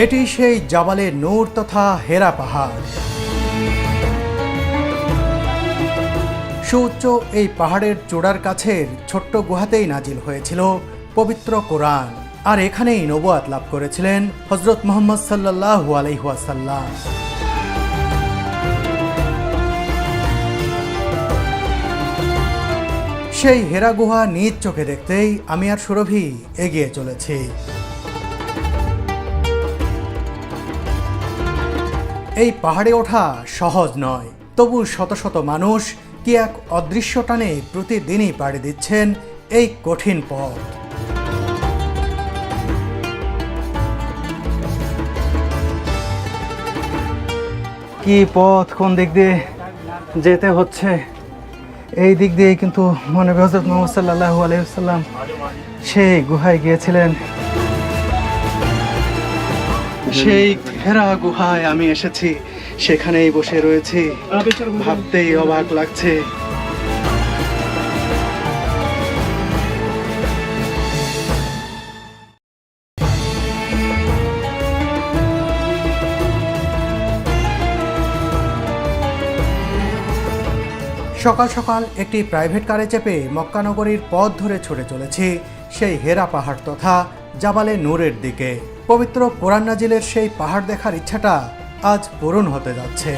এটি সেই জাবালে নূর তথা হেরা পাহাড়। সুউচ্চ এই পাহাড়ের চূড়ার কাছের ছোট্ট গুহাতেই নাজিল হয়েছিল পবিত্র কোরআন, আর এখানেই নবুয়াত লাভ করেছিলেন হযরত মুহাম্মদ সাল্লাল্লাহু আলাইহি ওয়াসাল্লাম। সেই হেরা গুহা নিজ চোখে দেখতেই আমি আর সুরভি এগিয়ে চলেছি। এই পাহাড়ে ওঠা সহজ নয়, তবু শত শত মানুষ কি এক অদৃশ্য টানে প্রতিদিনই পাড়ি দিচ্ছেন এই কঠিন পথ। কি পথ, কোন দিক দিয়ে যেতে হচ্ছে, এই দিক দিয়ে কিন্তু মনে হয় হযরত মুহাম্মদ সাল্লাল্লাহু আলাইহি ওয়াসাল্লাম সেই গুহায় গিয়েছিলেন। সেই হেরা গুহায় আমি এসেছি, সেখানেই বসে রয়েছি, ভাবতেই অবাক লাগছে। সকাল সকাল একটি প্রাইভেট কারে চেপে মক্কা নগরীর পথ ধরে ছুটে চলেছি সেই হেরা পাহাড় তথা জাবালে নূরের দিকে। পবিত্র কোরআন নাজিলের সেই পাহাড় দেখার ইচ্ছাটা আজ পূরণ হতে যাচ্ছে।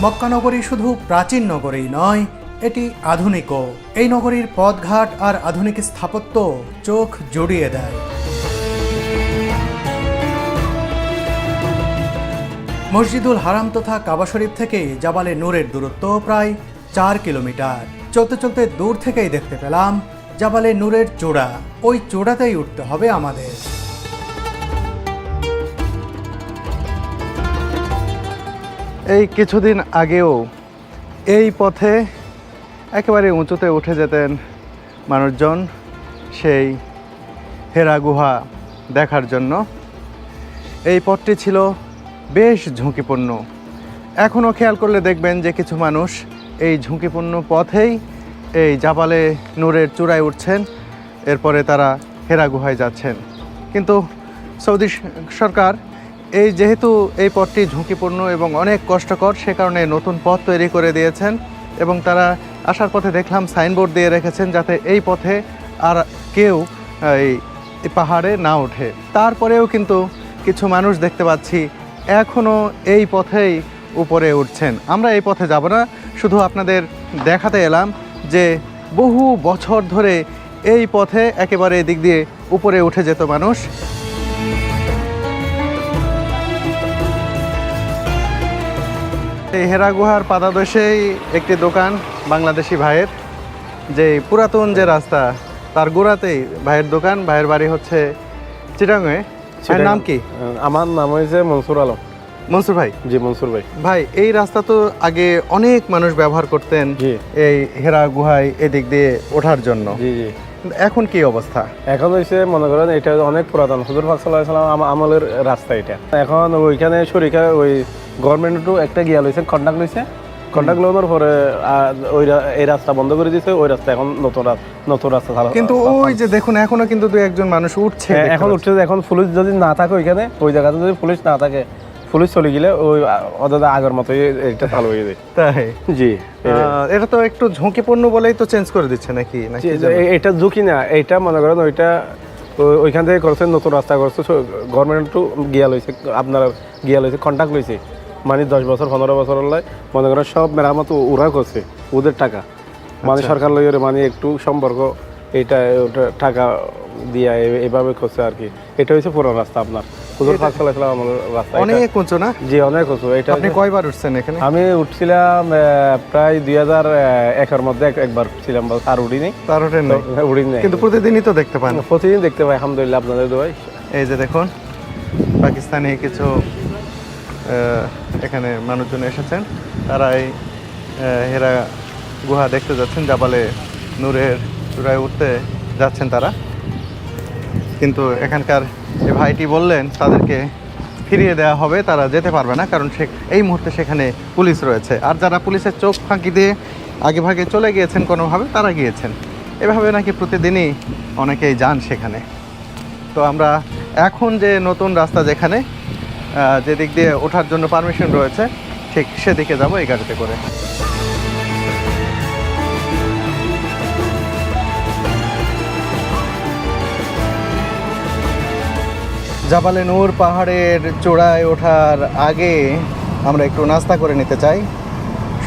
মক্কা নগরী শুধু প্রাচীন নগরী নয়, এটি আধুনিকও। এই নগরীর পথঘাট আর আধুনিক স্থাপত্য চোখ জুড়িয়ে দেয়। মসজিদুল হারাম তথা কাবা শরীফ থেকে জাবালে নূরের দূরত্ব প্রায় 4 কিলোমিটার। চলতে চলতে দূর থেকেই দেখতে পেলাম জাবালে নূরের চূড়া। ওই চূড়াতেই উঠতে হবে আমাদের। এই কিছুদিন আগেও এই পথে একেবারে উঁচুতে উঠে যেতেন মানুষজন সেই হেরা গুহা দেখার জন্য। এই পথটি ছিল বেশ ঝুঁকিপূর্ণ। এখনও খেয়াল করলে দেখবেন যে কিছু মানুষ এই ঝুঁকিপূর্ণ পথেই এই জাবালে নূরের চূড়ায় উঠছেন, এরপরে তারা হেরা গুহায় যাচ্ছেন। কিন্তু সৌদি সরকার যেহেতু এই পথটি ঝুঁকিপূর্ণ এবং অনেক কষ্টকর, সে কারণে নতুন পথ তৈরি করে দিয়েছেন এবং তারা আসার পথে দেখলাম সাইনবোর্ড দিয়ে রেখেছেন যাতে এই পথে আর কেউ এই পাহাড়ে না ওঠে। তারপরেও কিন্তু কিছু মানুষ দেখতে পাচ্ছি এখনও এই পথেই উপরে উঠছেন। আমরা এই পথে যাব না, শুধু আপনাদের দেখাতে এলাম যে বহু বছর ধরে এই পথে একেবারে এদিক দিয়ে উপরে উঠে যেত মানুষ। এই হেরা গুহার পাদদেশেই একটি দোকান বাংলাদেশি ভাইয়ের, যে পুরাতন যে রাস্তা তার গোড়াতেই ভাইয়ের দোকান। ভাইয়ের বাড়ি হচ্ছে চিটাগাঁয়ে। ভাইয়ের নাম কি? আমার নাম হয়েছে মনসুর আলম। মনসুর ভাই? জি মনসুর ভাই। ভাই, এই রাস্তা তো আগে অনেক মানুষ ব্যবহার করতেন এই হেরা গুহায় এদিক দিয়ে ওঠার জন্য। জি জি। এখন কি অবস্থা? এখন হয়েছে মনে করেন এটা অনেক পুরাতন, হুজুর পাক সাল্লাল্লাহু আলাইহি ওয়াসাল্লাম আমলের রাস্তা এটা। এখন ওইখানে শরীকা ওই গভর্নমেন্টও একটা গিয়া লইছে, কন্ট্রাক্ট লইছে। কন্ট্রাক্ট লোনের পরে এই রাস্তা বন্ধ করে দিয়েছে, ওই রাস্তা এখন নতুন রাস্তা চালু। কিন্তু ওই যে দেখুন এখনো কিন্তু দুই একজন মানুষ উঠছে। এখন উঠছে। এখন পুলিশ যদি না থাকে ওইখানে, ওই জায়গাতে যদি পুলিশ না থাকে, পুলিশ চলে গেলে ওই অদাদা আগের মতোই এটা চালু হয়ে যায়। তাই? জি। এটা তো একটু ঝুঁকিপূর্ণ বলেই তো চেঞ্জ করে দিচ্ছে নাকি? এটা ঝুঁকি না, এটা মনে করেন ওইটা ওইখান থেকে করছে, নতুন রাস্তা করছে, গভর্নমেন্টও গিয়া লইছে, আপনারা গিয়া লইছে, কন্ট্রাক্ট লইছে। মানে 10 বছর 15 বছর হলে মনে করেন সব মেরামত ওরা করছে, ওদের টাকা। মানে সরকার লইয়ের মানে একটু সম্পর্ক এইটা ওটা টাকা দিয়া এইভাবে করছে আর কি। এটা হচ্ছে পুরো রাস্তা আপনার হুজুর পাক সাল্লাল্লাহু আলাইহি ওয়াসাল্লাম রাস্তা। অনেক উঁচু না? জি অনেক উঁচু। এটা আপনি কয়বার উঠছেন এখানে? আমি উঠছিলাম প্রায় 2001 মধ্যে একবার উঠছিলাম, আর উঠিনি। তার ওঠেন নাই? উঠিনি। কিন্তু প্রতিদিনই তো দেখতে পান? প্রতিদিন দেখতে পাই আলহামদুলিল্লাহ, আপনাদের দোয়ায়। এই যে দেখুন পাকিস্তানি কিছু এখানে মানুষজন এসেছেন, তারা এই হেরা গুহা দেখতে যাচ্ছেন, জাবালে নূরের চূড়ায় উঠতে যাচ্ছেন তারা। কিন্তু এখানকার যে ভাইটি বললেন তাদেরকে ফিরিয়ে দেওয়া হবে, তারা যেতে পারবে না, কারণ এই মুহূর্তে সেখানে পুলিশ রয়েছে। আর যারা পুলিশের চোখ ফাঁকি দিয়ে আগে ভাগে চলে গিয়েছেন কোনোভাবে, তারা গিয়েছেন। এভাবে নাকি প্রতিদিনই অনেকেই যান সেখানে। তো আমরা এখন যে নতুন রাস্তা যেখানে যেদিক দিয়ে ওঠার জন্য পারমিশন রয়েছে ঠিক সেদিকে যাব এই গাড়িতে করে। জাবালে নূর পাহাড়ের চূড়ায় ওঠার আগে আমরা একটু নাস্তা করে নিতে চাই।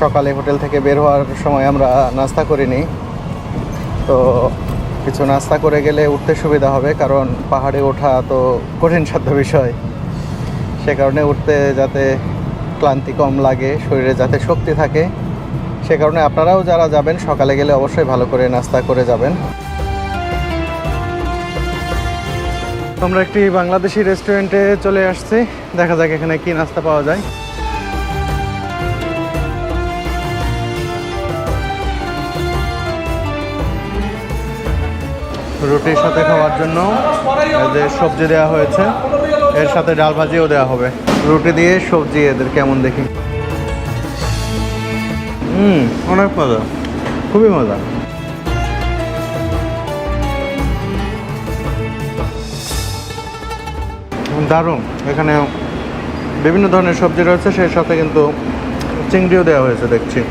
সকালে হোটেল থেকে বের হওয়ার সময় আমরা নাস্তা করিনি, তো কিছু নাস্তা করে গেলে উঠতে সুবিধা হবে, কারণ পাহাড়ে ওঠা তো কঠিন সাধ্য বিষয়। সে কারণে উঠতে যাতে ক্লান্তি কম লাগে, শরীরে যাতে শক্তি থাকে, সে কারণে আপনারাও যারা যাবেন সকালে গেলে অবশ্যই ভালো করে নাস্তা করে যাবেন। আমরা একটি বাংলাদেশি রেস্টুরেন্টে চলে আসছি, দেখা যাক এখানে কি নাস্তা পাওয়া যায়। রুটির সাথে খাওয়ার জন্য যে সবজি দেওয়া হয়েছে, এর সাথে ডাল ভাজিও দেওয়া হবে। রুটি দিয়ে সবজি এদের কেমন দেখি। অনেক মজা, খুবই মজা। দারুণ। এখানে বিভিন্ন ধরনের সবজি রয়েছে, সেই সাথে কিন্তু চিংড়িও দেওয়া হয়েছে দেখছি।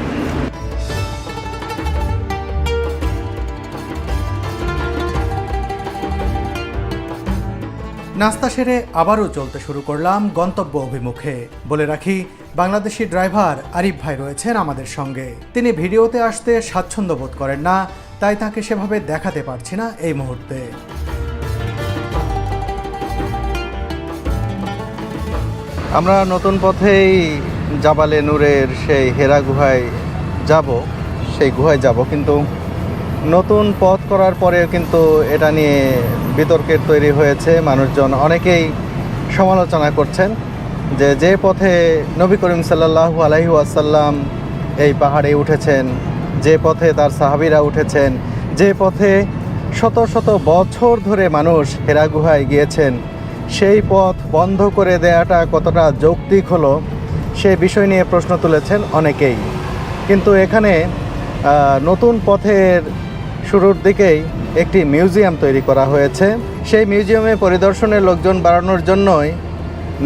নাস্তা সেরে আবারও চলতে শুরু করলাম গন্তব্য অভিমুখে। বলে রাখি, বাংলাদেশি ড্রাইভার আরিফ ভাই রয়েছেন আমাদের সঙ্গে। তিনি ভিডিওতে আসতে স্বাচ্ছন্দ্য বোধ করেন না, তাই তাকে সেভাবে দেখাতে পারছি না এই মুহূর্তে। আমরা নতুন পথেই জাবালে নূরের সেই হেরা গুহায় যাব, সেই গুহায় যাব, কিন্তু নতুন পথ করার পরেও কিন্তু এটা নিয়ে বিতর্কের তৈরি হয়েছে। মানুষজন অনেকেই সমালোচনা করছেন যে পথে নবী করিম সাল্লাল্লাহু আলাইহি ওয়াসাল্লাম এই পাহাড়ে উঠেছেন, যে পথে তার সাহাবীরা উঠেছেন, যে পথে শত শত বছর ধরে মানুষ হেরা গুহায় গিয়েছেন, সেই পথ বন্ধ করে দেওয়াটা কতটা যৌক্তিক হলো সে বিষয় নিয়ে প্রশ্ন তুলেছেন অনেকেই। কিন্তু এখানে নতুন পথের শুরুর দিকেই একটি মিউজিয়াম তৈরি করা হয়েছে। সেই মিউজিয়ামে পরিদর্শনের লোকজন বাড়ানোর জন্যই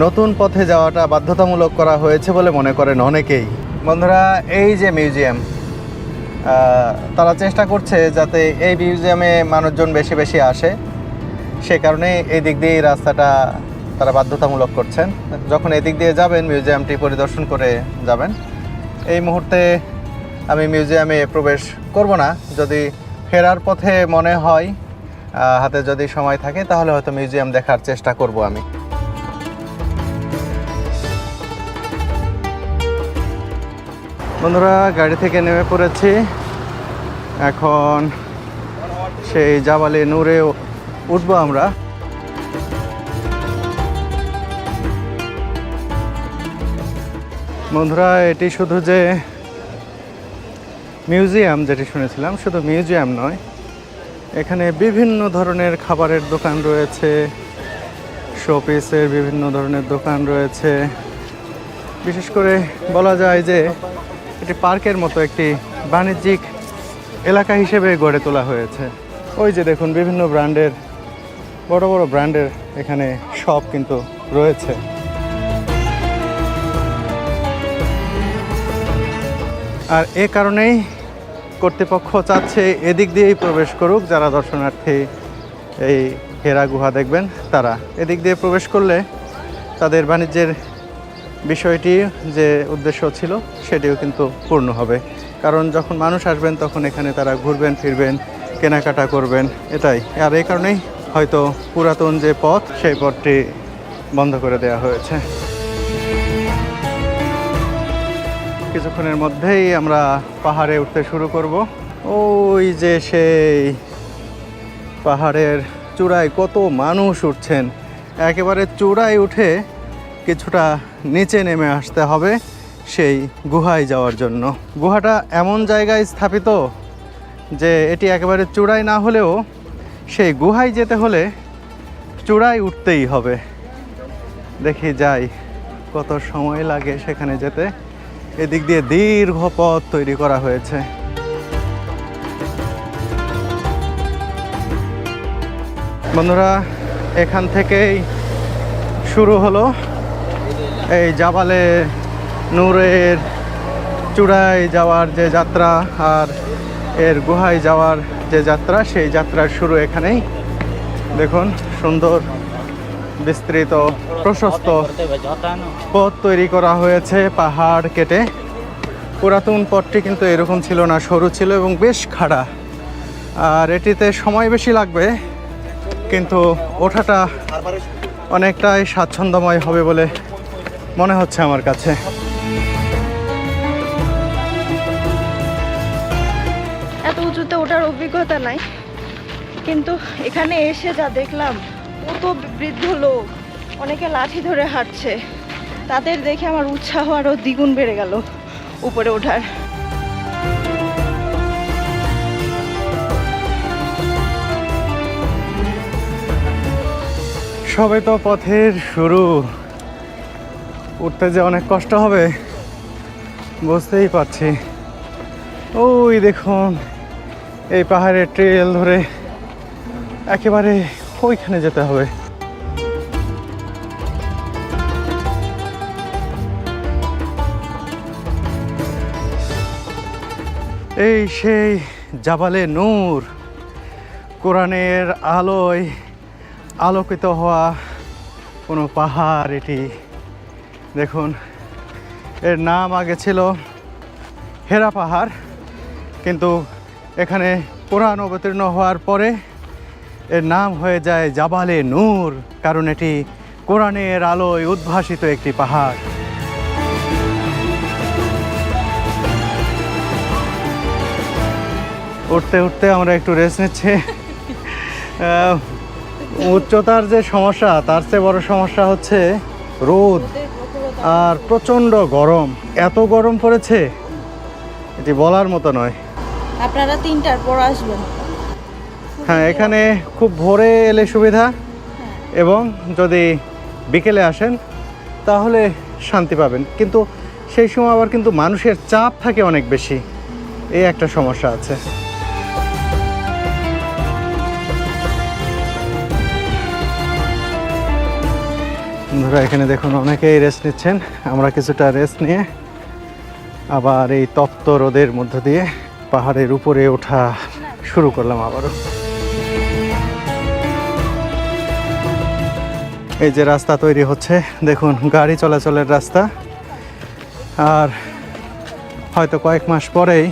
নতুন পথে যাওয়াটা বাধ্যতামূলক করা হয়েছে বলে মনে করেন অনেকেই। বন্ধুরা, এই যে মিউজিয়াম, তারা চেষ্টা করছে যাতে এই মিউজিয়ামে মানুষজন বেশি বেশি আসে, সে কারণে এই দিক দিয়ে রাস্তাটা তারা বাধ্যতামূলক করছেন। যখন এই দিক দিয়ে যাবেন মিউজিয়ামটি পরিদর্শন করে যাবেন। এই মুহূর্তে আমি মিউজিয়ামে প্রবেশ করব না, যদি ফেরার পথে মনে হয় হাতে যদি সময় থাকে তাহলে হয়তো মিউজিয়াম দেখার চেষ্টা করব আমি। বন্ধুরা, গাড়ি থেকে নেমে পড়েছি, এখন সেই জাবালে নূরে উঠবো আমরা। বন্ধুরা, এটি শুধু যে মিউজিয়াম যেটি শুনেছিলাম, শুধু মিউজিয়াম নয়, এখানে বিভিন্ন ধরনের খাবারের দোকান রয়েছে, শোপিসের বিভিন্ন ধরনের দোকান রয়েছে। বিশেষ করে বলা যায় যে এটি পার্কের মতো একটি বাণিজ্যিক এলাকা হিসেবে গড়ে তোলা হয়েছে। ওই যে দেখুন, বিভিন্ন ব্র্যান্ডের বড় বড় ব্র্যান্ডের এখানে শপ কিন্তু রয়েছে। আর এ কারণেই কর্তৃপক্ষ চাচ্ছে এদিক দিয়েই প্রবেশ করুক যারা দর্শনার্থী এই হেরা গুহা দেখবেন, তারা এদিক দিয়ে প্রবেশ করলে তাদের বাণিজ্যের বিষয়টি যে উদ্দেশ্য ছিল সেটিও কিন্তু পূর্ণ হবে। কারণ যখন মানুষ আসবেন তখন এখানে তারা ঘুরবেন ফিরবেন, কেনাকাটা করবেন, এটাই। আর এই কারণেই হয়তো পুরাতন যে পথ সেই পথটি বন্ধ করে দেওয়া হয়েছে। কিছুক্ষণের মধ্যেই আমরা পাহাড়ে উঠতে শুরু করব। ওই যে সেই পাহাড়ের চূড়ায় কত মানুষ উঠছেন, একেবারে চূড়ায় উঠে কিছুটা নিচে নেমে আসতে হবে সেই গুহায় যাওয়ার জন্য। গুহাটা এমন জায়গায় স্থাপিত যে এটি একেবারে চূড়ায় না হলেও সেই গুহায় যেতে হলে চূড়ায় উঠতেই হবে। দেখি যাই কত সময় লাগে সেখানে যেতে। এদিক দিয়ে দীর্ঘ পথ তৈরি করা হয়েছে। বন্ধুরা, এখান থেকেই শুরু হলো এই জাবালে নূরের চূড়ায় যাওয়ার যে যাত্রা, আর এর গুহায় যাওয়ার যে যাত্রা, সেই যাত্রার শুরু এখানেই। দেখুন, সুন্দর বিস্তৃত প্রশস্ত পথ তৈরি করা হয়েছে পাহাড় কেটে। পুরাতন পথটি কিন্তু এরকম ছিল না, সরু ছিল এবং বেশ খাড়া। আর এটিতে সময় বেশি লাগবে, কিন্তু ওঠাটা অনেকটাই স্বাচ্ছন্দ্যময় হবে বলে মনে হচ্ছে আমার কাছে। এত উঁচুতে ওঠার অভিজ্ঞতা নাই, কিন্তু এখানে এসে যা দেখলাম, কত বৃদ্ধ লোক, অনেকে লাঠি ধরে হাঁটছে, তাদের দেখে আমার উৎসাহ আরও দ্বিগুণ বেড়ে গেল উপরে ওঠার। সবে তো পথের শুরু, উঠতে যে অনেক কষ্ট হবে বুঝতেই পারছি। ওই দেখুন, এই পাহাড়ের ট্রেল ধরে একেবারে ওইখানে যেতে হবে। এই সেই জাবালে নূর, কোরআনের আলোয় আলোকিত হওয়া কোনো পাহাড় এটি। দেখুন, এর নাম আগে ছিল হেরা পাহাড়, কিন্তু এখানে কোরআন অবতীর্ণ হওয়ার পরে এর নাম হয়ে যায় জাবালে নূর, কারণ এটি কোরআনের আলোয় উদ্ভাসিত একটি পাহাড়। উঠতে উঠতে আমরা একটু রেস্ট নিচ্ছি। উচ্চতার যে সমস্যা, তার চেয়ে বড় সমস্যা হচ্ছে রোদ আর প্রচণ্ড গরম। এত গরম পড়েছে, এটি বলার মতো নয়। আপনারা 3টার পর আসবেন। হ্যাঁ, এখানে খুব ভোরে এলে সুবিধা, এবং যদি বিকেলে আসেন তাহলে শান্তি পাবেন, কিন্তু সেই সময় আবার কিন্তু মানুষের চাপ থাকে অনেক বেশি, এই একটা সমস্যা আছে। বন্ধুরা, এখানে দেখুন অনেকেই রেস্ট নিচ্ছেন। আমরা কিছুটা রেস্ট নিয়ে আবার এই তপ্ত রোদের মধ্য দিয়ে পাহাড়ের উপরে ওঠা শুরু করলাম আবারও। এই যে রাস্তা তৈরি হচ্ছে, দেখুন, গাড়ি চলাচলের রাস্তা। আর হয়তো কয়েক মাস পরেই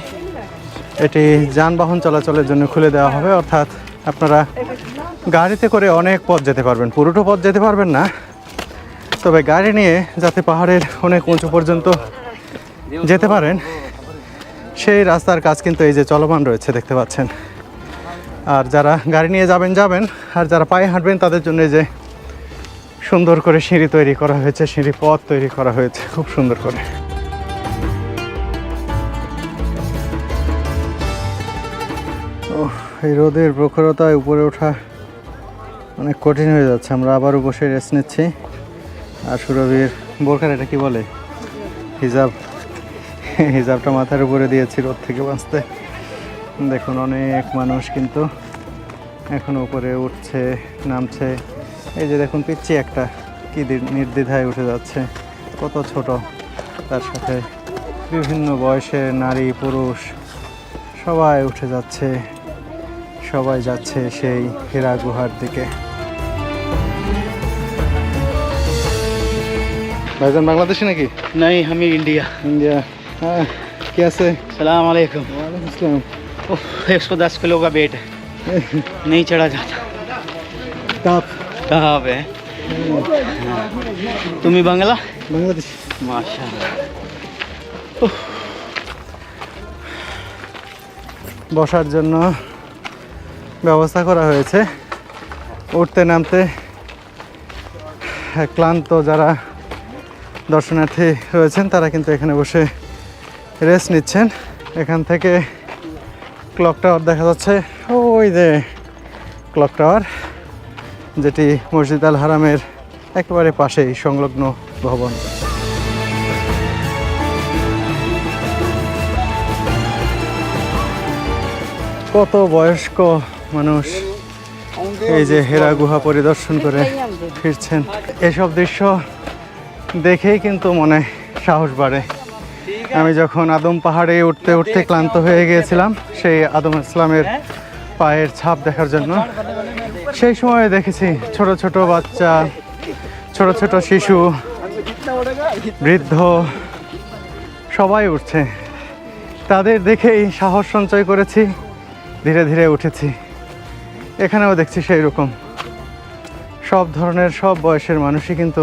এটি যানবাহন চলাচলের জন্য খুলে দেওয়া হবে, অর্থাৎ আপনারা গাড়িতে করে অনেক পথ যেতে পারবেন। পুরোটা পথ যেতে পারবেন না, তবে গাড়ি নিয়ে যাতে পাহাড়ের অনেক উঁচু পর্যন্ত যেতে পারেন, সেই রাস্তার কাজ কিন্তু এই যে চলমান রয়েছে, দেখতে পাচ্ছেন। আর যারা গাড়ি নিয়ে যাবেন, আর যারা পায়ে হাঁটবেন তাদের জন্য এই যে সুন্দর করে সিঁড়ি তৈরি করা হয়েছে, সিঁড়ি পথ তৈরি করা হয়েছে খুব সুন্দর করে। ও, এই রোদের প্রখরতায় উপরে ওঠা অনেক কঠিন হয়ে যাচ্ছে। আমরা আবারও বসে রেস্ট নিচ্ছি। আর সুরভির বোরখার এটা কি বলে, হিজাবটা মাথার উপরে দিয়েছি রোদ থেকে বাঁচতে। দেখুন, অনেক মানুষ কিন্তু এখন উপরে উঠছে, নামছে। এই যে দেখুন, পিচ্ছি একটা কি নির্দ্বিধায় উঠে যাচ্ছে, কত ছোট, তার সাথে বিভিন্ন বয়সের নারী পুরুষ সবাই উঠে যাচ্ছে, সবাই যাচ্ছে সেই হেরা গুহার দিকে। ভাইজান বাংলাদেশি নাকি? नहीं, हमें इंडिया। इंडिया। हाँ, कैसे? सलाम अलैकुम। वालेकुम अस्सलाम। 110 किलो का वेट है, नहीं चढ़ा जाता। ताप कहाँ पे है? तुम ही बांग्ला? बांग्लादेश। माशाल्लाह। বসার জন্য ব্যবস্থা করা হয়েছে। উঠতে নামতে ক্লান্ত যারা দর্শনার্থী রয়েছেন তারা কিন্তু এখানে বসে রেস্ট নিচ্ছেন। এখান থেকে ক্লক টাওয়ার দেখা যাচ্ছে, ওই যে ক্লক টাওয়ার, যেটি মসজিদ আল হারামের একেবারে পাশেই সংলগ্ন ভবন। কত বয়স্ক মানুষ এই যে হেরা গুহা পরিদর্শন করে ফিরছেন। এসব দৃশ্য দেখেই কিন্তু মনে সাহস বাড়ে। আমি যখন আদম পাহাড়ে উঠতে উঠতে ক্লান্ত হয়ে গিয়েছিলাম সেই আদম ইসলামের পায়ের ছাপ দেখার জন্য, সেই সময় দেখেছি ছোট ছোট বাচ্চা, ছোট ছোট শিশু, বৃদ্ধ সবাই উঠছে। তাদের দেখেই সাহস সঞ্চয় করেছি, ধীরে ধীরে উঠেছি। এখানেও দেখছি সেই রকম সব ধরনের সব বয়সের মানুষই কিন্তু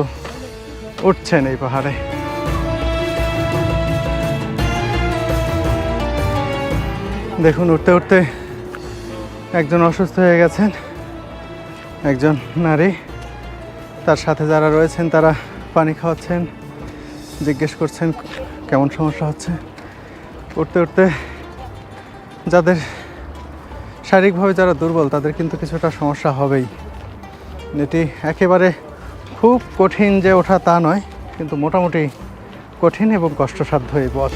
উঠছেন এই পাহাড়ে। দেখুন উঠতে উঠতে একজন অসুস্থ হয়ে গেছেন, একজন নারী, তার সাথে যারা রয়েছেন তারা পানি খাওয়াচ্ছেন, জিজ্ঞেস করছেন কেমন সমস্যা হচ্ছে। উঠতে উঠতে যাদের শারীরিকভাবে যারা দুর্বল তাদের কিন্তু কিছুটা সমস্যা হবেই। এটি একেবারে খুব কঠিন যে ওঠা তা নয়, কিন্তু মোটামুটি কঠিন এবং কষ্টসাধ্য এই পথ।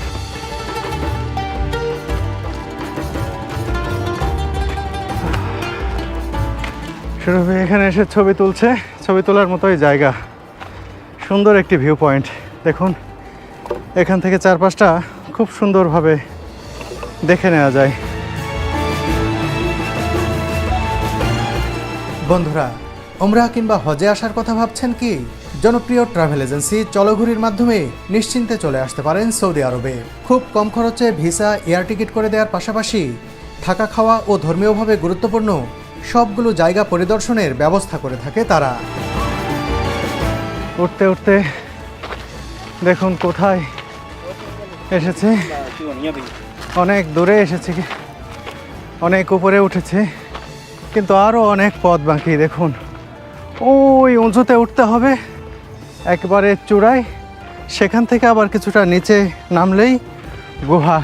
সুরভি এখানে এসে ছবি তুলছে, ছবি তোলার মতোই জায়গা, সুন্দর একটি ভিউ পয়েন্ট। দেখুন এখান থেকে চারপাশটা খুব সুন্দরভাবে দেখে নেওয়া যায়। বন্ধুরা, ওমরাহ কিংবা হজে আসার কথা ভাবছেন কি? জনপ্রিয় ট্রাভেল এজেন্সি চলঘুরির মাধ্যমে নিশ্চিন্তে চলে আসতে পারেন সৌদি আরবে। খুব কম খরচে ভিসা, এয়ার টিকিট করে দেওয়ার পাশাপাশি থাকা, খাওয়া ও ধর্মীয়ভাবে গুরুত্বপূর্ণ সবগুলো জায়গা পরিদর্শনের ব্যবস্থা করে থাকে তারা। উঠতে উঠতে দেখুন কোথায় এসেছে, অনেক দূরে এসেছে, অনেক উপরে উঠেছে, কিন্তু আরও অনেক পথ বাকি। দেখুন ওই উঁচুতে উঠতে হবে একবারে চূড়ায়, সেখান থেকে আবার কিছুটা নিচে নামলেই গুহা।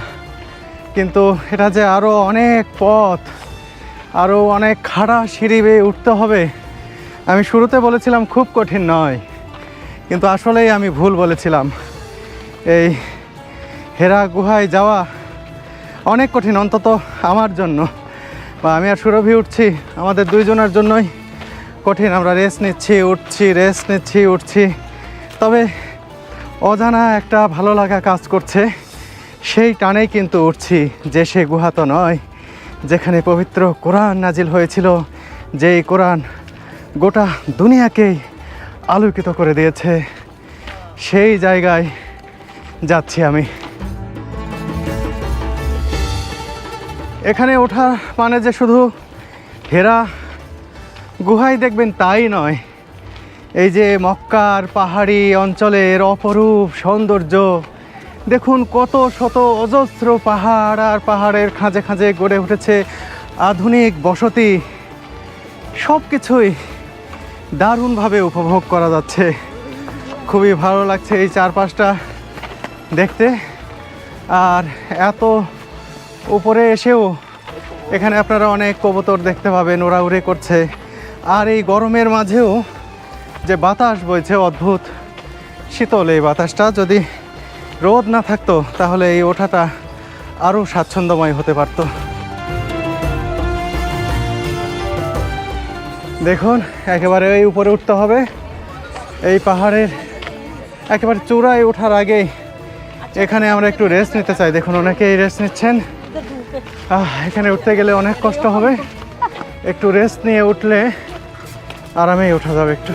কিন্তু এটা যে আরও অনেক পথ, আরও অনেক খাড়া সিঁড়ি বেয়ে উঠতে হবে। আমি শুরুতে বলেছিলাম খুব কঠিন নয়, কিন্তু আসলেই আমি ভুল বলেছিলাম। এই হেরা গুহায় যাওয়া অনেক কঠিন, অন্তত আমার জন্য, বা আমি আর সুরভি উঠছি, আমাদের দুইজনের জন্যই কঠিন। আমরা রেস্ট নিচ্ছি, উঠছি, রেস্ট নিচ্ছি, উঠছি। তবে অজানা একটা ভালো লাগা কাজ করছে, সেই টানেই কিন্তু উঠছি। যে সে গুহা তো নয় যেখানে পবিত্র কোরআন নাজিল হয়েছিল, যেই কোরআন গোটা দুনিয়াকেই আলোকিত করে দিয়েছে, সেই জায়গায় যাচ্ছি আমি। এখানে ওঠা মানে যে শুধু হেরা গুহায় দেখবেন তাই নয়, এই যে মক্কার পাহাড়ি অঞ্চলের অপরূপ সৌন্দর্য দেখুন। কত শত অজস্র পাহাড়, আর পাহাড়ের খাঁজে খাঁজে গড়ে উঠেছে আধুনিক বসতি। সব কিছুই দারুণভাবে উপভোগ করা যাচ্ছে। খুবই ভালো লাগছে এই চারপাশটা দেখতে। আর এত উপরে এসেও এখানে আপনারা অনেক কবুতর দেখতে পাবেন, ওড়াউড়ি করছে। আর এই গরমের মাঝেও যে বাতাস বইছে অদ্ভুত শীতল, এই বাতাসটা যদি রোদ না থাকতো তাহলে এই ওঠাটা আরও স্বাচ্ছন্দ্যময় হতে পারত। দেখুন একেবারে এই উপরে উঠতে হবে, এই পাহাড়ের একেবারে চূড়ায় ওঠার আগেই এখানে আমরা একটু রেস্ট নিতে চাই। দেখুন অনেকেই রেস্ট নিচ্ছেন। এখানে উঠতে গেলে অনেক কষ্ট হবে, একটু রেস্ট নিয়ে উঠলে আরামেই ওঠা যাবে একটু।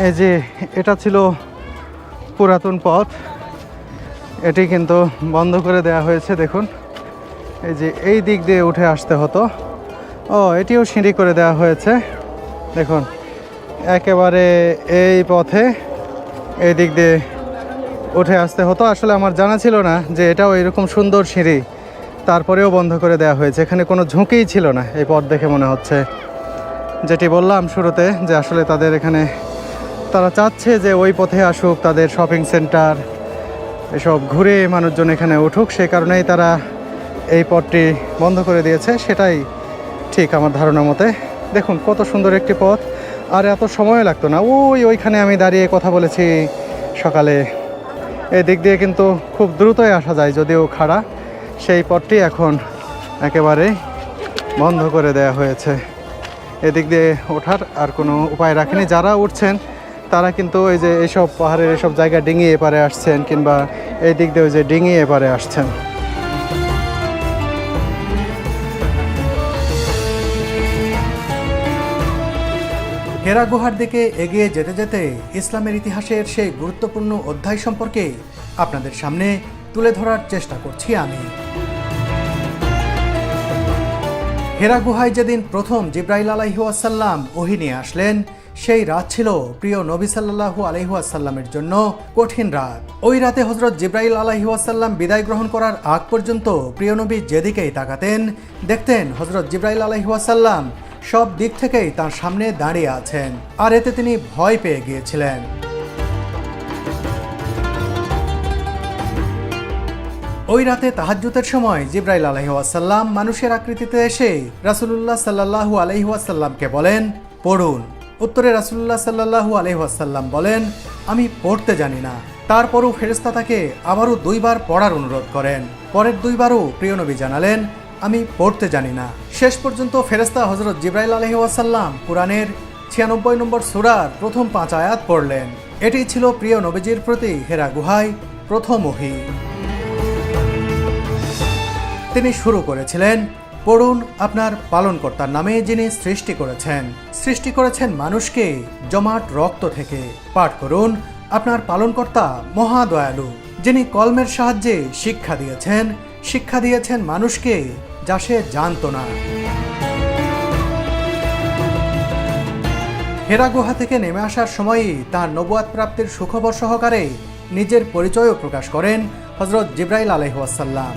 এই যে এটা ছিল পুরাতন পথ, এটি কিন্তু বন্ধ করে দেওয়া হয়েছে। দেখুন এই যে এই দিক দিয়ে উঠে আসতে হতো, এটিও সিঁড়ি করে দেওয়া হয়েছে। দেখুন একেবারে এই পথে এই দিক দিয়ে উঠে আসতে হতো। আসলে আমার জানা ছিল না যে এটাও এরকম সুন্দর সিঁড়ি, তারপরেও বন্ধ করে দেওয়া হয়েছে। এখানে কোনো ঝুঁকিই ছিল না এই পথ দেখে মনে হচ্ছে। যেটি বললাম শুরুতে যে আসলে তাদের এখানে তারা চাচ্ছে যে ওই পথে আসুক, তাদের শপিং সেন্টার এসব ঘুরে মানুষজন এখানে উঠুক, সেই কারণেই তারা এই পথটি বন্ধ করে দিয়েছে। সেটাই ঠিক আমার ধারণা মতে। দেখুন কত সুন্দর একটি পথ, আর এত সময় লাগতো না। ওইখানে আমি দাঁড়িয়ে কথা বলেছি সকালে, এদিক দিয়ে কিন্তু খুব দ্রুতই আসা যায়, যদিও খাড়া, সেই পথটি এখন একেবারে বন্ধ করে দেয়া হয়েছে। এদিক দিয়ে ওঠার আর কোনো উপায় রাখেনি। যারা উঠছেন তারা কিন্তু ওই যে এইসব পাহাড়ের এসব জায়গা ডিঙিয়ে এপারে আসছেন, কিংবা এই দিক দিয়ে ওই যে ডিঙিয়ে এপারে আসছেন। হেরা গুহার দিকে এগিয়ে যেতে যেতে ইসলামের ইতিহাসের সেই গুরুত্বপূর্ণ অধ্যায় সম্পর্কে আপনাদের সামনে তুলে ধরার চেষ্টা করছি আমি। হেরা গুহায় যেদিন প্রথম জিব্রাইল আলাইহি ওয়াসাল্লাম ওহী নিয়ে আসলেন, সেই রাত ছিল প্রিয় নবী সাল্লাল্লাহু আলাইহি ওয়াসাল্লামের জন্য কঠিন রাত। ওই রাতে হযরত জিব্রাইল আলাইহি ওয়াসাল্লাম বিদায় গ্রহণ করার আগ পর্যন্ত প্রিয় নবী যেদিকেই তাকাতেন দেখতেন হযরত জিব্রাইল আলাইহি ওয়াসাল্লাম সব দিক থেকেই তার সামনে দাঁড়িয়ে আছেন, আর এতে তিনি ভয় পেয়ে গিয়েছিলেন। ওই রাতে তাহাজ্জুদের সময় জিব্রাইল আলাইহি ওয়াসাল্লাম মানুষের আকৃতিতে এসে রাসূলুল্লাহ সাল্লাল্লাহু আলাইহি ওয়াসাল্লামকে বলেন, পড়ুন। উত্তরে রাসূলুল্লাহ সাল্লাল্লাহু আলাইহি ওয়াসাল্লাম বলেন, আমি পড়তে জানি না। তারপরও ফেরেশতা তাকে আবারও 2 বার পড়ার অনুরোধ করেন। পরের 2 বারও প্রিয় নবী জানালেন, আমি পড়তে জানি না। শেষ পর্যন্ত ফেরেশতা হযরত জিব্রাইল আলাইহি ওয়াসাল্লাম কুরআনের 96 নম্বর সূরার প্রথম 5 আয়াত পড়লেন। এটি ছিল প্রিয় নবীজির প্রতি হেরা গুহায় প্রথম ওহী। তিনি শুরু করেছিলেন, পড়ুন আপনার পালনকর্তার নামে যিনি সৃষ্টি করেছেন মানুষকে জমাট রক্ত থেকে। পাঠ করুন, আপনার পালনকর্তা মহা দয়ালু, যিনি কলমের সাহায্যে শিক্ষা দিয়েছেন মানুষকে যা সে জানত না। হেরা গুহা থেকে নেমে আসার সময়ই তার নবুয়াত প্রাপ্তির সুখবর সহকারে নিজের পরিচয়ও প্রকাশ করেন হযরত জিব্রাইল আলাইহিস সালাম।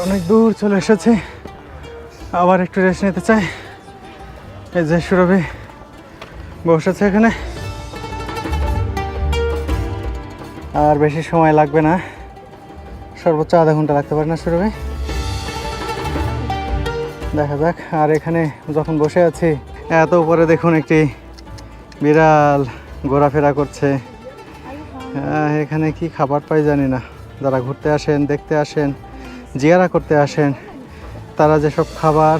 অনেক দূর চলে এসেছি, আবার একটু রেস্ট নিতে চাই। এই যে সুরভি বসেছে এখানে, আর বেশি সময় লাগবে না, সর্বোচ্চ আধা ঘন্টা লাগতে পারে না সুরভি? দেখা যাক। আর এখানে যখন বসে আছি এত উপরে দেখুন একটি বিড়াল ঘোরাফেরা করছে। এখানে কি খাবার পাই জানি না। যারা ঘুরতে আসেন, দেখতে আসেন, জিয়ারা করতে আসেন, তারা যেসব খাবার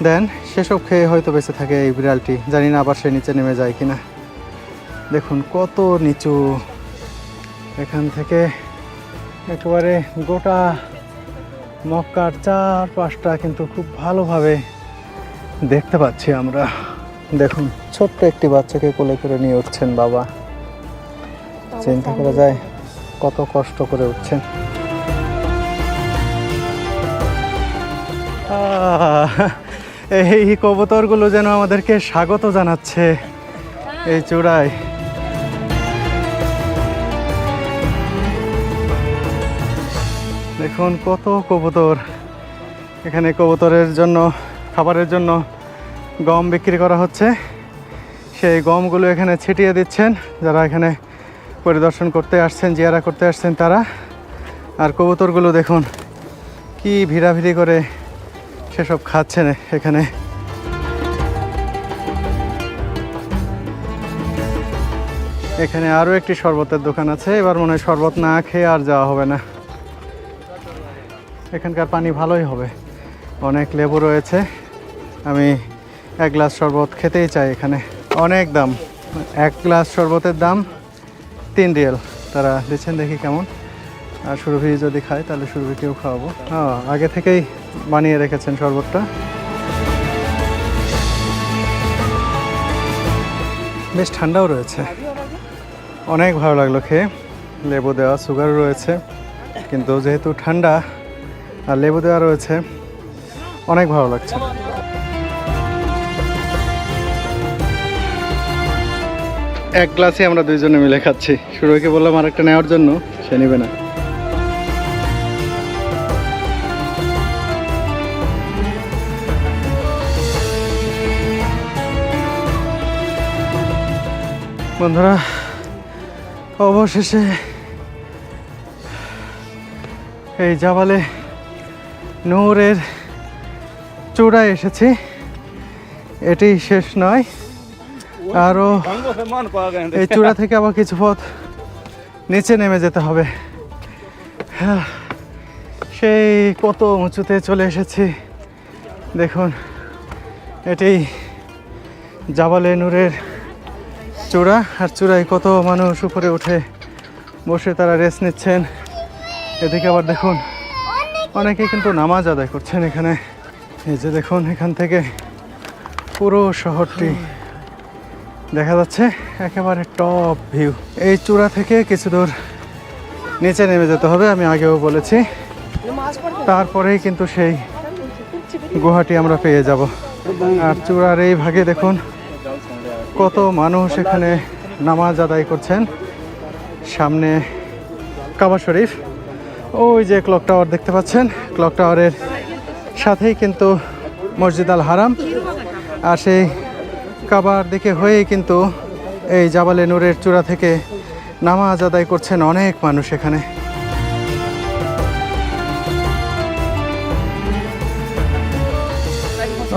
দেন সেসব খেয়ে হয়তো বেঁচে থাকে এই বিড়ালটি। জানি না আবার সে নিচে নেমে যায় কিনা। দেখুন কত নিচু, এখান থেকে একেবারে গোটা মক্কার 4-5টা কিন্তু খুব ভালোভাবে দেখতে পাচ্ছি আমরা। দেখুন ছোট্ট একটি বাচ্চাকে কোলে করে নিয়ে উঠছেন বাবা। চিন্তা করা যায় কত কষ্ট করে উঠছেন। এই কবুতরগুলো যেন আমাদেরকে স্বাগত জানাচ্ছে এই চূড়ায়। দেখুন কত কবুতর। এখানে কবুতরের জন্য খাবারের জন্য গম বিক্রি করা হচ্ছে। সেই গমগুলো এখানে ছিটিয়ে দিচ্ছেন যারা এখানে পরিদর্শন করতে আসছেন, জিয়ারা করতে আসছেন তারা। আর কবুতরগুলো দেখুন কি ভিড়াভিড়ি করে সেসব খাচ্ছেন এখানে। এখানে আরও একটি শরবতের দোকান আছে। এবার মনে হয় শরবত না খেয়ে আর যাওয়া হবে না। এখানকার পানি ভালোই হবে, অনেক লেবু রয়েছে। আমি 1 গ্লাস শরবত খেতেই চাই। এখানে অনেক দাম, 1 গ্লাস শরবতের দাম 3 রিয়াল তারা দিচ্ছেন। দেখি কেমন। আর সুরভি যদি খায় তাহলে সুরভিকেও খাওয়াবো। আগে থেকেই বানিয়ে রেখেছেন শরবতটা। বেশ ঠান্ডাও রয়েছে, অনেক ভালো লাগলো খেয়ে। লেবু দেওয়া, সুগার রয়েছে, কিন্তু যেহেতু ঠান্ডা আর লেবু দেওয়া রয়েছে অনেক ভালো লাগছে। এক গ্লাসে আমরা দুইজনে মিলে খাচ্ছি। সুরভিকে বললাম আর একটা নেওয়ার জন্য, সে নেবে না। বন্ধুরা অবশেষে এই জাবালে নূরের চূড়ায় এসেছি। এটি শেষ নয়, আরও এই চূড়া থেকে আবার কিছু পথ নিচে নেমে যেতে হবে। সেই কত উঁচুতে চলে এসেছি। দেখুন, এটি জাবালে নূরের চূড়া, আর চূড়ায় কত মানুষ উপরে উঠে বসে তারা রেস্ট নিচ্ছেন। এদিকে আবার দেখুন অনেকে কিন্তু নামাজ আদায় করছেন এখানে। এই যে দেখুন, এখান থেকে পুরো শহরটি দেখা যাচ্ছে, একেবারে টপ ভিউ। এই চূড়া থেকে কিছু দূর নিচে নেমে যেতে হবে, আমি আগেও বলেছি। তারপরেই কিন্তু সেই গুহাটি আমরা পেয়ে যাব। আর চূড়ার এই ভাগে দেখুন কত মানুষ এখানে নামাজ আদায় করছেন। সামনে কাবা শরীফ, ওই যে ক্লক টাওয়ার দেখতে পাচ্ছেন, ক্লক টাওয়ারের সাথেই কিন্তু মসজিদ আল হারাম। আর সেই কাবার দিকে হয়েই কিন্তু এই জাবালে নূরের চূড়া থেকে নামাজ আদায় করছেন অনেক মানুষ এখানে।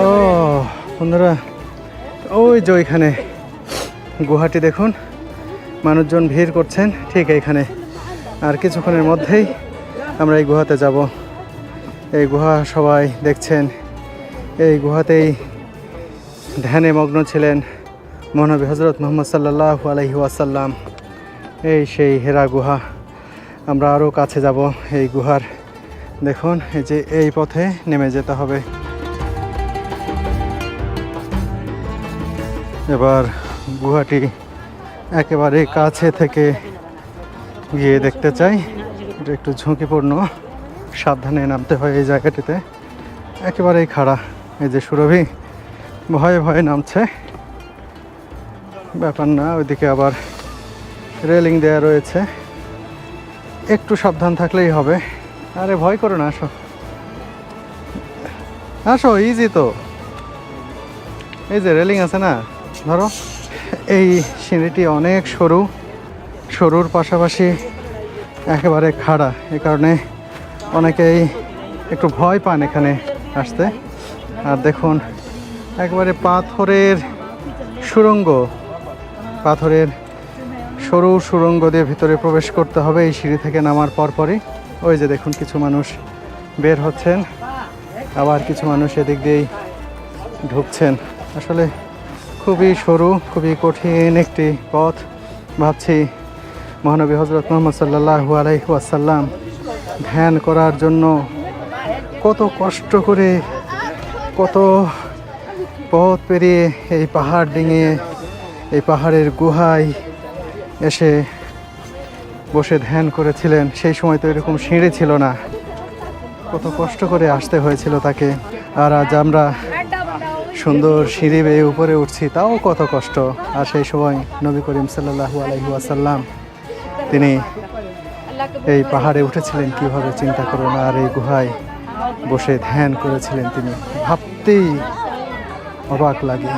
ও বন্ধুরা, ওই যে ওইখানে গুহাটি দেখুন, মানুষজন ভিড় করছেন ঠিক এইখানে। আর কিছুক্ষণের মধ্যেই আমরা এই গুহাতে যাব। এই গুহা সবাই দেখছেন, এই গুহাতেই ধ্যানে মগ্ন ছিলেন মহানবী হজরত মুহাম্মদ সাল্লাল্লাহু আলাইহি ওয়াসাল্লাম। এই সেই হেরা গুহা। আমরা আরও কাছে যাব এই গুহার। দেখুন, এই যে এই পথে নেমে যেতে হবে। এবার গুহাটি একেবারে কাছে থেকে গিয়ে দেখতে চাই। এটা একটু ঝুঁকিপূর্ণ, সাবধানে নামতে হয় এই জায়গাটিতে। একেবারেই খাড়া। এই যে সুরভি ভয়ে ভয়ে নামছে, ব্যাপার না। ওইদিকে আবার রেলিং দেওয়া রয়েছে, একটু সাবধান থাকলেই হবে। আরে ভয় করো না, আসো আসো, ইজি তো। এই যে রেলিং আছে না, ধরো। এই সিঁড়িটি অনেক সরু, সরুর পাশাপাশি একেবারে খাড়া। এ কারণে অনেকেই একটু ভয় পান এখানে আসতে। আর দেখুন, একেবারে পাথরের সুড়ঙ্গ, পাথরের সরু সুড়ঙ্গ দিয়ে ভিতরে প্রবেশ করতে হবে এই সিঁড়ি থেকে নামার পরপরই। ওই যে দেখুন, কিছু মানুষ বের হচ্ছেন, আবার কিছু মানুষ এদিক দিয়েই ঢুকছেন। আসলে খুবই সরু, খুবই কঠিন একটি পথ। ভাবছি মহানবী হজরত মুহাম্মদ সাল্লাল্লাহু আলাইহি ওয়াসাল্লাম ধ্যান করার জন্য কত কষ্ট করে, কত পথ পেরিয়ে এই পাহাড় ডিঙিয়ে এই পাহাড়ের গুহায় এসে বসে ধ্যান করেছিলেন। সেই সময় তো এরকম সিঁড়ি ছিল না, কত কষ্ট করে আসতে হয়েছিল তাকে। আর আজ আমরা সুন্দর সিঁড়ি বেয়ে উপরে উঠছি, তাও কত কষ্ট। আর সেই সময় নবী করিম সাল্লাল্লাহু আলাইহি ওয়াসাল্লাম তিনি এই পাহাড়ে উঠেছিলেন কীভাবে চিন্তা করুন। আর এই গুহায় বসে ধ্যান করেছিলেন তিনি, ভাবতেই অবাক লাগে।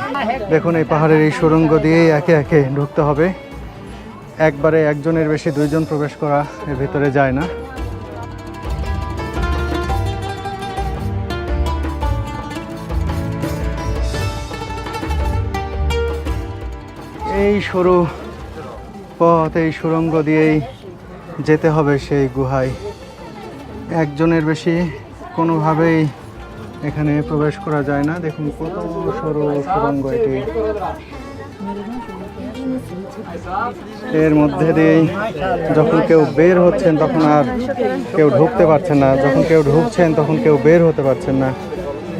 দেখুন, এই পাহাড়ের এই সুড়ঙ্গ দিয়েই একে একে ঢুকতে হবে। একবারে একজনের বেশি দুইজন প্রবেশ করা এর ভিতরে যায় না। এই সরু পথ, এই সুড়ঙ্গ দিয়েই যেতে হবে সেই গুহায়। একজনের বেশি কোনোভাবেই এখানে প্রবেশ করা যায় না। দেখুন কত সরু সুড়ঙ্গ এটি। এর মধ্যে দিয়েই যখন কেউ বের হচ্ছেন তখন আর কেউ ঢুকতে পারছেন না, যখন কেউ ঢুকছেন তখন কেউ বের হতে পারছেন না।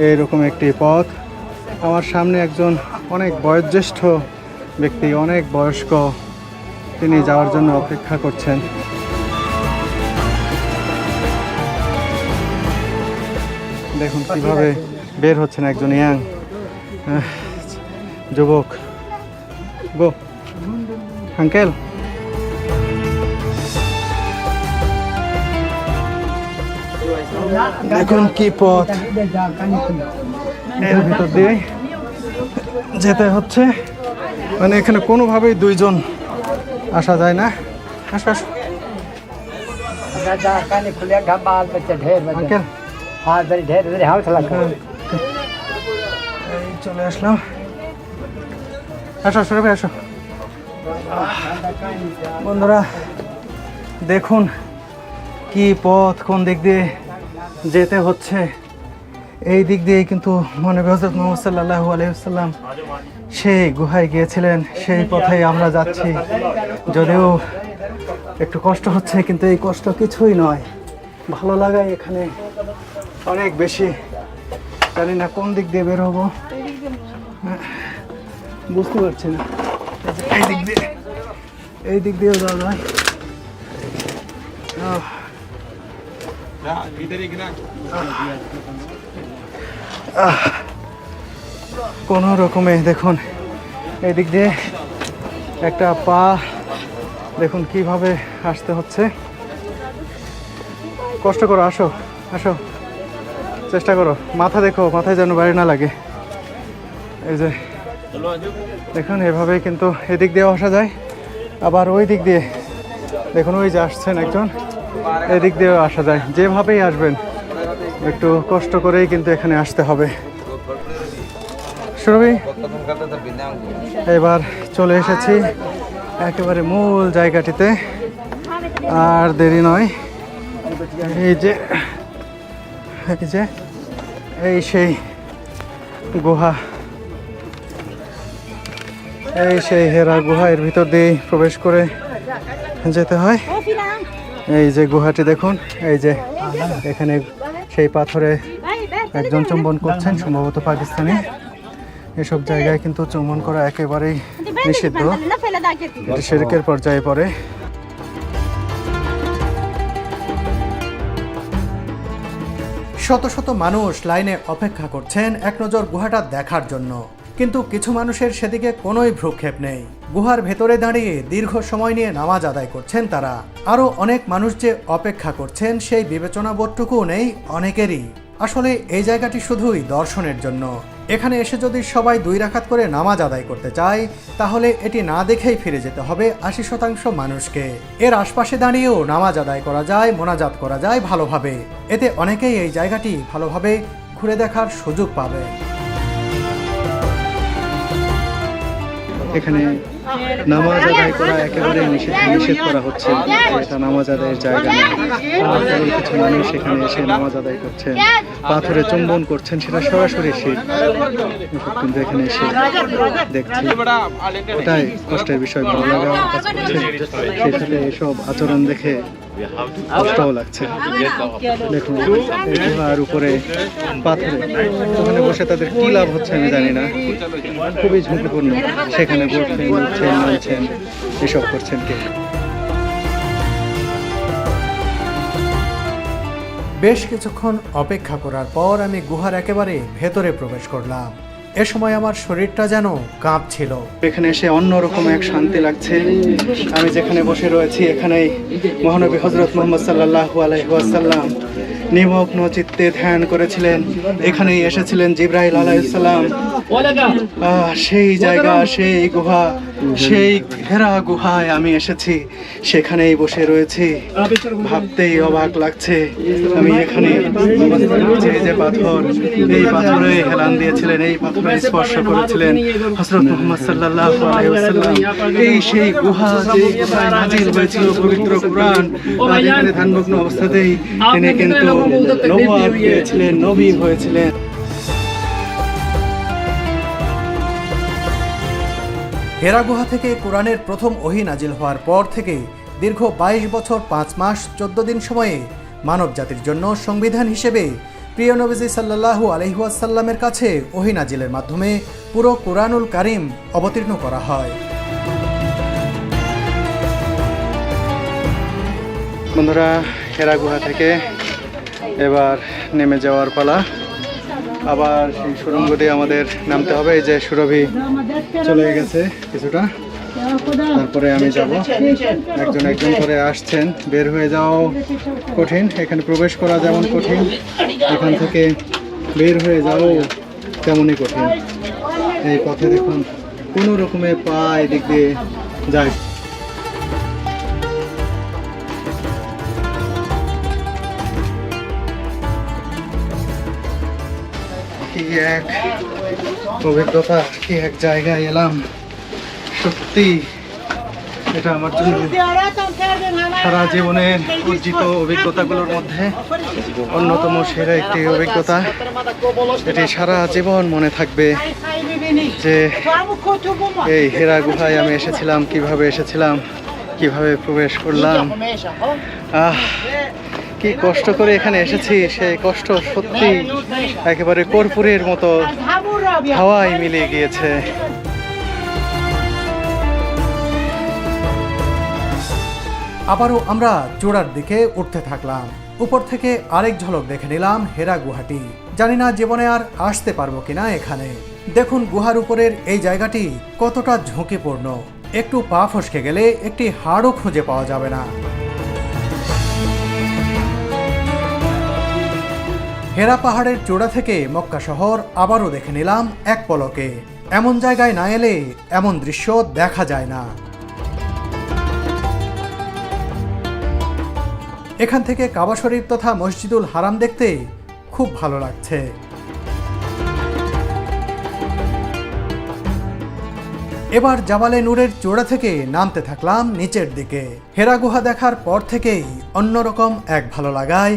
এইরকম একটি পথ। আমার সামনে একজন অনেক বয়োজ্যেষ্ঠ ব্যক্তি, অনেক বয়স্ক, তিনি যাওয়ার জন্য অপেক্ষা করছেন। দেখুন কিভাবে বের হচ্ছেন একজন ইয়াং যুবক। গো আঙ্কেল, দেখুন কি পথ, এর ভিতর দিয়ে যেতে হচ্ছে। মানে এখানে কোনোভাবেই দুইজন আসা যায় না। আসো আসো আঙ্কেল, এই চলে আসলাম। আসো সুরভি আসো। বন্ধুরা দেখুন কি পথ, কোন দিক দিয়ে যেতে হচ্ছে। এই দিক দিয়ে কিন্তু মহানবী হযরত মুহাম্মদ সাল্লাল্লাহু আলাইহি ওয়াসাল্লাম সেই গুহায় গিয়েছিলেন, সেই পথেই আমরা যাচ্ছি। যদিও একটু কষ্ট হচ্ছে, কিন্তু এই কষ্ট কিছুই নয়, ভালো লাগাই এখানে অনেক বেশি। জানি না কোন দিক দিয়ে বের হবো, বুঝতে পারছি না। এই দিক দিয়েও যাওয়া যায়। কোনো রকমে দেখুন এই দিক দিয়ে একটা পা দেখুন কিভাবে আসতে হচ্ছে। কষ্ট করো, আসো আসো, চেষ্টা করো। মাথা দেখো, মাথায় যেন বাইরে না লাগে। এই যে দেখুন এভাবেই কিন্তু এদিক দিয়েও আসা যায়, আবার ওই দিক দিয়ে দেখুন ওই যে আসছেন একজন, এদিক দিয়েও আসা যায়। যেভাবেই আসবেন একটু কষ্ট করেই কিন্তু এখানে আসতে হবে। সুরভি এবার চলে এসেছি একেবারে মূল জায়গাটিতে, আর দেরি নয়। এই যে এই সেই গুহা, এই সেই হেরা গুহা, এর ভিতর দিয়ে প্রবেশ করে যেতে হয়। এই যে গুহাটি দেখুন, এই যে এখানে সেই পাথরে একজন চুম্বন করছেন, সম্ভবত পাকিস্তানি। এসব জায়গায় কিন্তু চুম্বন করা একেবারেই নিষিদ্ধ, এটি শিরকের পর্যায়ে পড়ে। শত শত মানুষ লাইনে অপেক্ষা করছেন এক নজর গুহাটা দেখার জন্য, কিন্তু কিছু মানুষের সেদিকে কোনোই ভ্রুক্ষেপ নেই। গুহার ভেতরে দাঁড়িয়ে দীর্ঘ সময় নিয়ে নামাজ আদায় করছেন তারা। আরও অনেক মানুষ যে অপেক্ষা করছেন সেই বিবেচনা বোধটুকুও নেই অনেকেরই। আসলে এই জায়গাটি শুধুই দর্শনের জন্য। এখানে এসে যদি সবাই 2 রাকাত করে নামাজ আদায় করতে চায়, তাহলে এটি না দেখেই ফিরে যেতে হবে 80% মানুষকে। এর আশপাশে দাঁড়িয়েও নামাজ আদায় করা যায়, মোনাজাত করা যায় ভালোভাবে। এতে অনেকেই এই জায়গাটি ভালোভাবে ঘুরে দেখার সুযোগ পাবে। এখানে নামাজ আদায় করা একেবারে নিষেধ করা হচ্ছে। এটা নামাজ আদায়ের জায়গা না। কেবল কিছু মানুষ এখানে এসে নামাজ আদায় করছেন, পাথরে চুম্বন করছেন, সেটা সরাসরি শিরক। কিন্তু এখানে এসে দেখছি, ওটাই কষ্টের বিষয়। ভালো লাগা কাজ করছে, সেই সাথে এসব আচরণ দেখে কষ্টও লাগছে। দেখুন এই গুহার উপরে পাথরে ওখানে বসে তাদের কি লাভ হচ্ছে আমি জানি না, খুবই ঝুঁকিপূর্ণ। সেখানে বসছেন, উঠছেন, নামছেন, এসব করছেন কে? বেশ কিছুক্ষণ অপেক্ষা করার পর আমি গুহার একেবারে ভেতরে প্রবেশ করলাম। এ সময় আমার শরীরটা যেন কাঁপছিল। এখানে এসে অন্যরকম এক শান্তি লাগছে। আমি যেখানে বসে রয়েছি এখানেই মহানবী হযরত মুহাম্মদ সাল্লাল্লাহু আলাইহি ওয়াসাল্লাম নিমগ্ন চিত্তে ধ্যান করেছিলেন। এখানেই এসেছিলেন জিবরাইল আলাইহিস সালাম। সেই জায়গা, সেই গুহা, সেই হেরা গুহায় আমি এসেছি, সেখানেই বসে রয়েছি। ভাবতেই অবাক লাগছে। আমি এখানে যে পাথর, এই পাথরে হেলান দিয়েছিলেন, এই পাথরে স্পর্শ করেছিলেন হযরত মুহাম্মদ সাল্লাল্লাহু আলাইহি ওয়াসাল্লাম। এই সেই গুহা, যে গুহায় নাজিল হয়েছিল পবিত্র কুরআন। এখানে ধ্যানমগ্ন অবস্থাতেই তিনি কিন্তু নবুয়ত পেয়েছিলেন, নবী হয়েছিলেন। হেরা গুহা থেকে কোরআনের প্রথম ওহী নাজিল হওয়ার পর থেকে দীর্ঘ 22 বছর 5 মাস 14 দিন সময়ে মানব জাতির জন্য সংবিধান হিসেবে প্রিয় নবীজি সাল্লাল্লাহু আলাইহি ওয়াসাল্লামের কাছে ওহী নাজিলের মাধ্যমে পুরো কোরআনুল কারীম অবতীর্ণ করা হয়। বন্ধুরা, হেরা গুহা থেকে এবার নেমে যাওয়ার পালা। আবার সেই সুড়ঙ্গ দিয়ে আমাদের নামতে হবে। এই যে সুরভি চলে গেছে কিছুটা, তারপরে আমি যাব। একজন একজন করে আসছেন, বের হয়ে যাওয়াও কঠিন। এখানে প্রবেশ করা যেমন কঠিন, এখান থেকে বের হয়ে যাওয়াও তেমনই কঠিন। এই পথে দেখুন কোনো রকমে পা এদিক দিয়ে যায়। কি এক অভিজ্ঞতা, কি এক জায়গায় এলাম। সত্যি এটা আমার জন্য সারা জীবনের অর্জিত অভিজ্ঞতাগুলোর মধ্যে অন্যতম সেরা একটি অভিজ্ঞতা। এটি সারা জীবন মনে থাকবে যে এই হেরা গুহায় আমি এসেছিলাম, কিভাবে এসেছিলাম, কিভাবে প্রবেশ করলাম। কি কষ্ট করে এখানে এসেছি, সেই কষ্ট সত্যি একেবারে কর্পূরের মতো হাওয়ায় মিলিয়ে গিয়েছে। আবারও আমরা চূড়ার দিকে উঠতে থাকলাম। উপর থেকে আরেক ঝলক দেখে নিলাম হেরা গুহাটি। জানি না জীবনে আর আসতে পারবো কিনা এখানে। দেখুন গুহার উপরের এই জায়গাটি কতটা ঝুঁকিপূর্ণ। একটু পা ফসকে গেলে একটি হাড়ও খুঁজে পাওয়া যাবে না। হেরা পাহাড়ের চূড়া থেকে মক্কা শহর আবারও দেখে নিলাম এক পলকে। এমন জায়গায় না এলে এমন দৃশ্য দেখা যায় না। এখান থেকে কাবা শরীফ তথা মসজিদুল হারাম দেখতে খুব ভালো লাগছে। এবার জাবালে নূরের চূড়া থেকে নামতে থাকলাম নিচের দিকে। হেরা গুহা দেখার পর থেকেই অন্যরকম এক ভালো লাগায়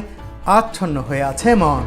আচ্ছন্ন হয়ে আছে মন।